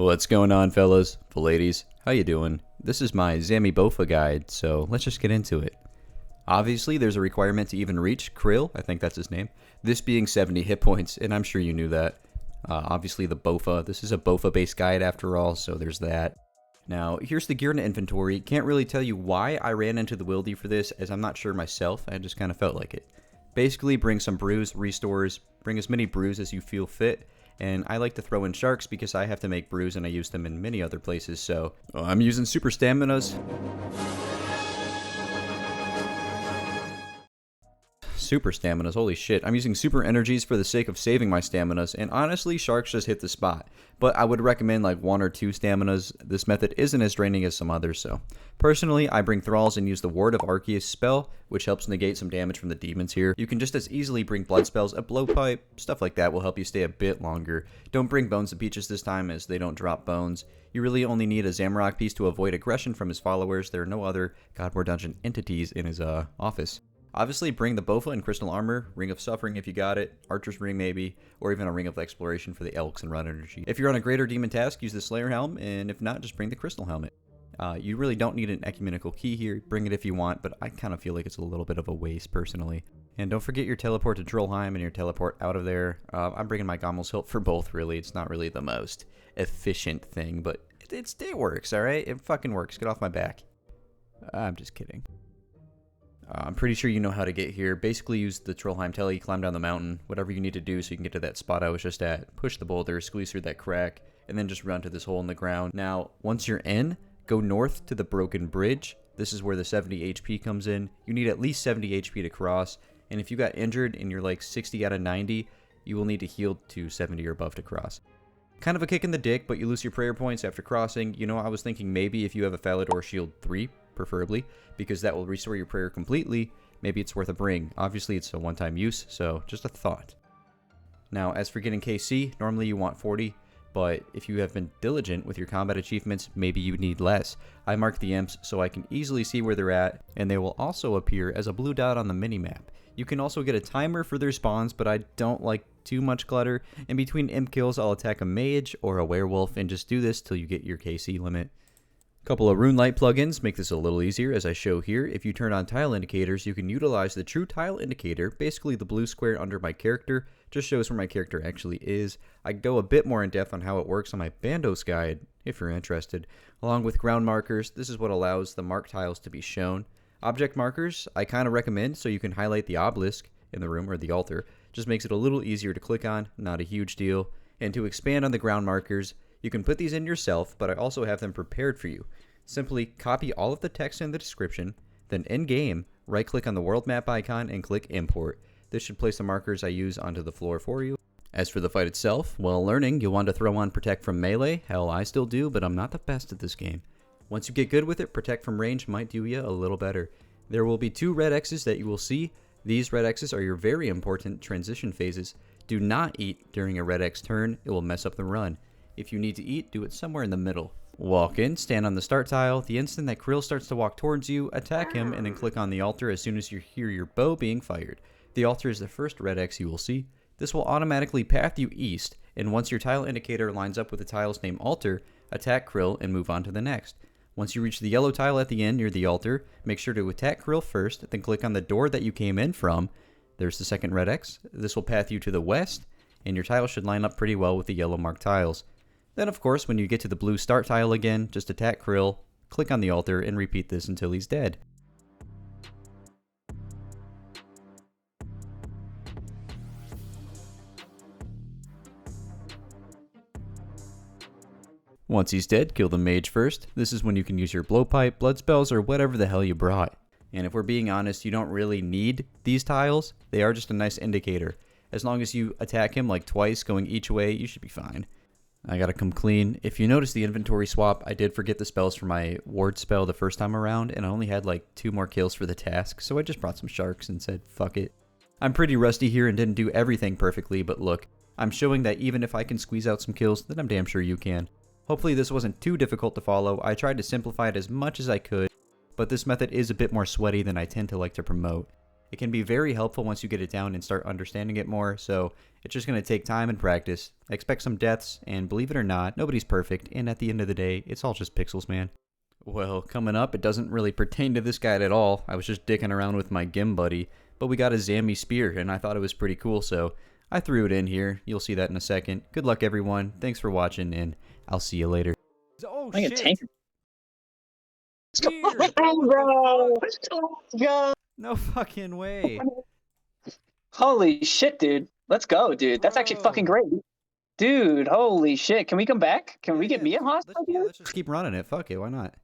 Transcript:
What's going on, fellas, ladies? How you doing? This is my Bowfa guide, so let's just get into it. Obviously, there's a requirement to even reach Krill, I think that's his name, this being 70 hit points, and I'm sure you knew that. Obviously, the Bowfa. This is a Bowfa-based guide after all, so there's that. Now, here's the gear and inventory. Can't really tell you why I ran into the wildy for this, as I'm not sure myself. I just kind of felt like it. Basically, bring some brews, restores, bring as many brews as you feel fit, and I like to throw in sharks because I have to make brews and I use them in many other places, so I'm using super staminas. Super staminas, holy shit. I'm using super energies for the sake of saving my staminas, and honestly, sharks just hit the spot. But I would recommend like 1 or 2 staminas. This method isn't as draining as some others, so. Personally, I bring thralls and use the Ward of Arceus spell, which helps negate some damage from the demons here. You can just as easily bring blood spells, a blowpipe, stuff like that will help you stay a bit longer. Don't bring Bones of Peaches this time, as they don't drop bones. You really only need a Zamorak piece to avoid aggression from his followers. There are no other God War Dungeon entities in his office. Obviously, bring the Bowfa and Crystal Armor, Ring of Suffering if you got it, Archer's Ring maybe, or even a Ring of Exploration for the Elks and Run Energy. If you're on a Greater Demon task, use the Slayer Helm, and if not, just bring the Crystal Helmet. You really don't need an Ecumenical Key here, bring it if you want, but I kind of feel like it's a little bit of a waste personally. And don't forget your teleport to Trollheim and your teleport out of there. I'm bringing my Gommel's Hilt for both, really. It's not really the most efficient thing, but it works, alright? It fucking works. Get off my back. I'm just kidding. I'm pretty sure you know how to get here. Basically use the Trollheim Tele, climb down the mountain, whatever you need to do so you can get to that spot I was just at. Push the boulder, squeeze through that crack, and then just run to this hole in the ground. Now, once you're in, go north to the broken bridge. This is where the 70 HP comes in. You need at least 70 HP to cross, and if you got injured and you're like 60 out of 90, you will need to heal to 70 or above to cross. Kind of a kick in the dick, but you lose your prayer points after crossing. You know, I was thinking maybe if you have a Falador Shield 3, preferably, because that will restore your prayer completely, maybe it's worth a bring. Obviously, it's a one-time use, so just a thought. Now, as for getting KC, normally you want 40, but if you have been diligent with your combat achievements, maybe you need less. I mark the imps so I can easily see where they're at, and they will also appear as a blue dot on the minimap. You can also get a timer for their spawns, but I don't like too much clutter. In between imp kills, I'll attack a mage or a werewolf, and just do this till you get your KC limit. Couple of RuneLite plugins make this a little easier, as I show here. If you turn on tile indicators, you can utilize the true tile indicator, basically the blue square under my character, just shows where my character actually is. I go a bit more in depth on how it works on my Bandos guide, if you're interested. Along with ground markers, this is what allows the marked tiles to be shown. Object markers, I kind of recommend so you can highlight the obelisk in the room or the altar. Just makes it a little easier to click on, not a huge deal. And to expand on the ground markers, you can put these in yourself, but I also have them prepared for you. Simply copy all of the text in the description, then in-game, right-click on the world map icon and click Import. This should place the markers I use onto the floor for you. As for the fight itself, while learning, you'll want to throw on Protect from Melee. Hell, I still do, but I'm not the best at this game. Once you get good with it, Protect from Range might do you a little better. There will be 2 red X's that you will see. These red X's are your very important transition phases. Do not eat during a red X turn, it will mess up the run. If you need to eat, do it somewhere in the middle. Walk in, stand on the start tile. The instant that Krill starts to walk towards you, attack him, and then click on the altar as soon as you hear your bow being fired. The altar is the first red X you will see. This will automatically path you east, and once your tile indicator lines up with the tile's name altar, attack Krill and move on to the next. Once you reach the yellow tile at the end near the altar, make sure to attack Krill first, then click on the door that you came in from. There's the second red X. This will path you to the west, and your tile should line up pretty well with the yellow marked tiles. Then, of course, when you get to the blue start tile again, just attack Krill, click on the altar, and repeat this until he's dead. Once he's dead, kill the mage first. This is when you can use your blowpipe, blood spells, or whatever the hell you brought. And if we're being honest, you don't really need these tiles. They are just a nice indicator. As long as you attack him like twice going each way, you should be fine. I gotta come clean. If you notice the inventory swap, I did forget the spells for my ward spell the first time around, and I only had like 2 more kills for the task, so I just brought some sharks and said, fuck it. I'm pretty rusty here and didn't do everything perfectly, but look, I'm showing that even if I can squeeze out some kills, then I'm damn sure you can. Hopefully this wasn't too difficult to follow. I tried to simplify it as much as I could, but this method is a bit more sweaty than I tend to like to promote. It can be very helpful once you get it down and start understanding it more, so it's just going to take time and practice. Expect some deaths, and believe it or not, nobody's perfect, and at the end of the day, it's all just pixels, man. Well, coming up, it doesn't really pertain to this guide at all. I was just dicking around with my Gim buddy, but we got a Zammy spear, and I thought it was pretty cool, so I threw it in here. You'll see that in a second. Good luck, everyone. Thanks for watching, and I'll see you later. Oh, Like a shit! tank. Spear! Bro! Let's go! No fucking way. Holy shit, dude. Let's go, dude. That's actually fucking Bro. great. Dude, holy shit. Can we come back? Can we get me a hostage? Yeah, let's just keep running it. Fuck it, why not?